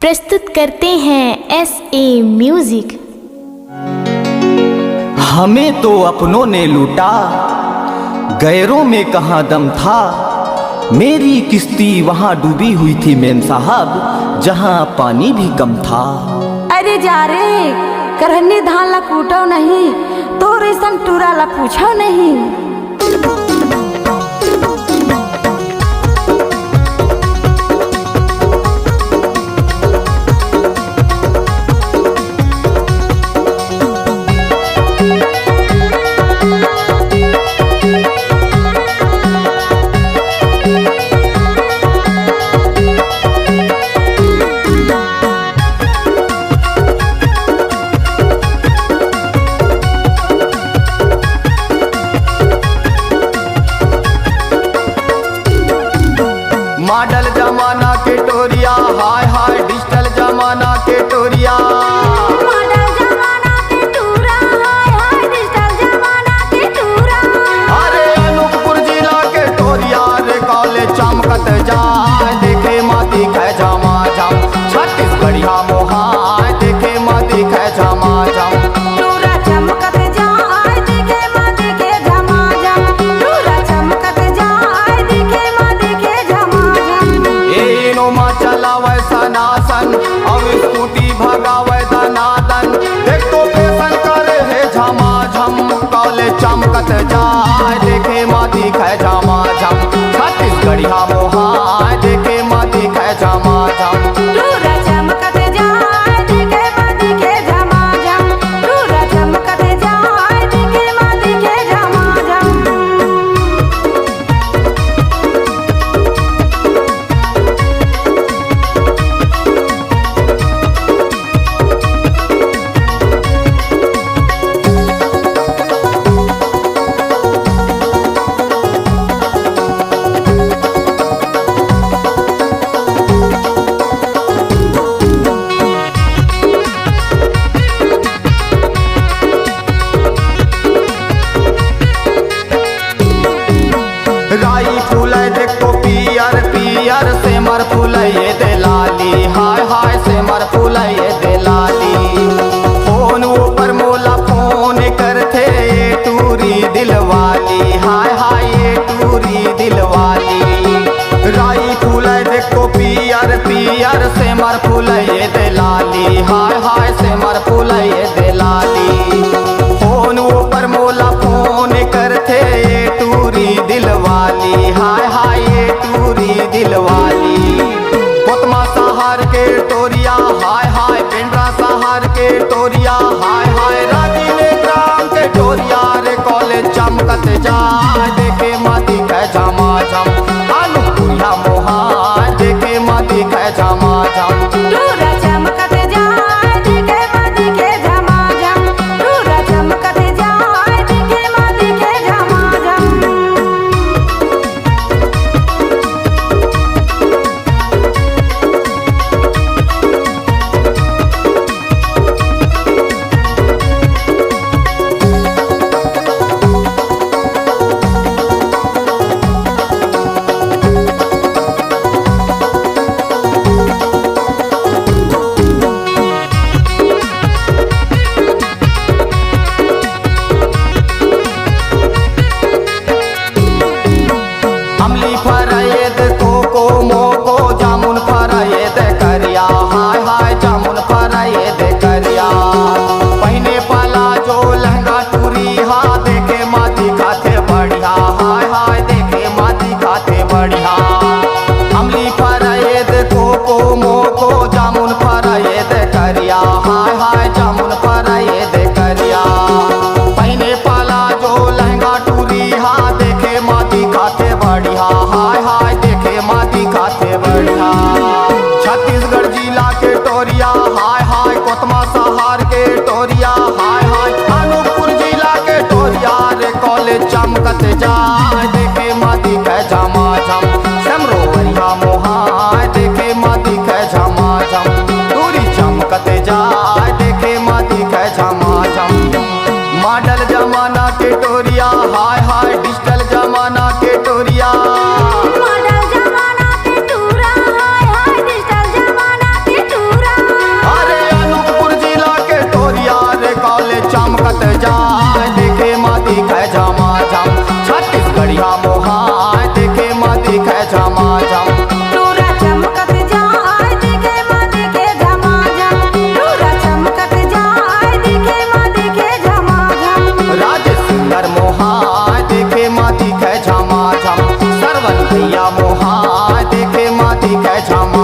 प्रस्तुत करते हैं SA म्यूजिक। हमें तो अपनों ने लूटा, गैरों में कहाँ दम था। मेरी किश्ती वहाँ डूबी हुई थी मेम साहब, जहाँ पानी भी कम था। अरे जा रे करहनी धान ला कूटो नहीं, तो रेशम टूरा ला पूछो नहीं। मॉडल जमाना के टोरिया, हाय हाय डिजिटल जमाना के टोरिया। मॉडल जमाना के टूरा, हाय हाय डिजिटल जमाना के टूरा। अरे अनूपपुर जिला के टोरिया रे कॉलेज चमकत जाए, देखे माती खे झमा झम। छत्तीसगढ़िया मोहाय देखे माती खे झमा झम। टूरा चमकत जाए दिखे माटी के झमाझम, टूरा चमकत जाए दिखे माटी के झमाझम। ए नोमा चलावे सनासन, अब स्कूटी भगावे दनादन। देख तो फैशन करे है झमाझम, कॉलेज चमकत जाए देखे माती खे झमाझम। छत्तीसगढ़िया मोहाय देखे माती खे झमाझम। टूरा चमकत जाए दिखे माटी के झमाझम, टूरा चमकत जाए दिखे माटी के झमाझम। राई फूल देखो पियर पियर, सेमर फूल ये दे लाली, हाय हाय सेमर फूल ये दे लाली। फोन ऊपर मोला फोन करथे ये टूरी दिलवाली, हाय हाय ये टूरी दिलवाली। राई फूल देखो पियर पियर, सेमर फूल ये दे लाली, हाय हाय सेमर फूल ये दे लाली। फोन ऊपर मोला फोन करथे ये टूरी दिलवाली, हाय हाय ये टूरी दिलवाली। कोतमा सहार के टोरिया, हाय हाय पेंड्रा सहार के टोरिया, हाय हाय राजीव ग्राम के टोरिया रे कॉलेज चमकत जाए देखे माती खे झमाझम। अनूपपुरिया मोहाय देखे माती खे झमाझम। टूरा चमकत जाए दिखे माटी के झमाझम, टूरा चमकत जाए दिखे माटी के झमाझम। अमली फरायद कोको मोको, जामुन फरायद करिया, हाय हाय जामुन फरायद करिया। पहने पाला जो लहंगा टूरी, हा देखे माती खाते बढ़िया, हाय हाय देखे माती खाते बढ़िया। अमली फरायद कोको मोको, जामुन फरायद करिया, हाय हाय जामुन फरायद करिया। पहने पाला जो लहंगा टूरी, हा देखे माती खाते बढ़िया, हाय हाय देखे माती खाते बढ़िया। छत्तीसगढ़ जिला के टोरिया, हाय हाय कोतमा सहार के टोरिया, हाय हाय अनूपपुर जिला के टोरिया रे कॉलेज चमकत जाए देखे माती खे झमाझम। समरोवरिया मोहाय देखे माती खे झमाझम। दूरी चमकत जाए देखे माती खे झमाझम। मॉडल जमाना के टोरिया, हाय हाय डिजिटल जमाना के टोरिया। मॉडल जमाना के टूरा, हाय हाय डिजिटल जमाना के टूरा। देवरिया मोहाय देखे माँ दिखे झमाझम। डोरा चमकत जाए दिखे माँ दिखे झमाझम, डोरा चमकत जाए दिखे माँ दिखे झमाझम। राज सुंदर मोहाय देखे माँ दिखे झमाझम, सरवन भैया मोहाय देखे माँ दिखे झमाझम।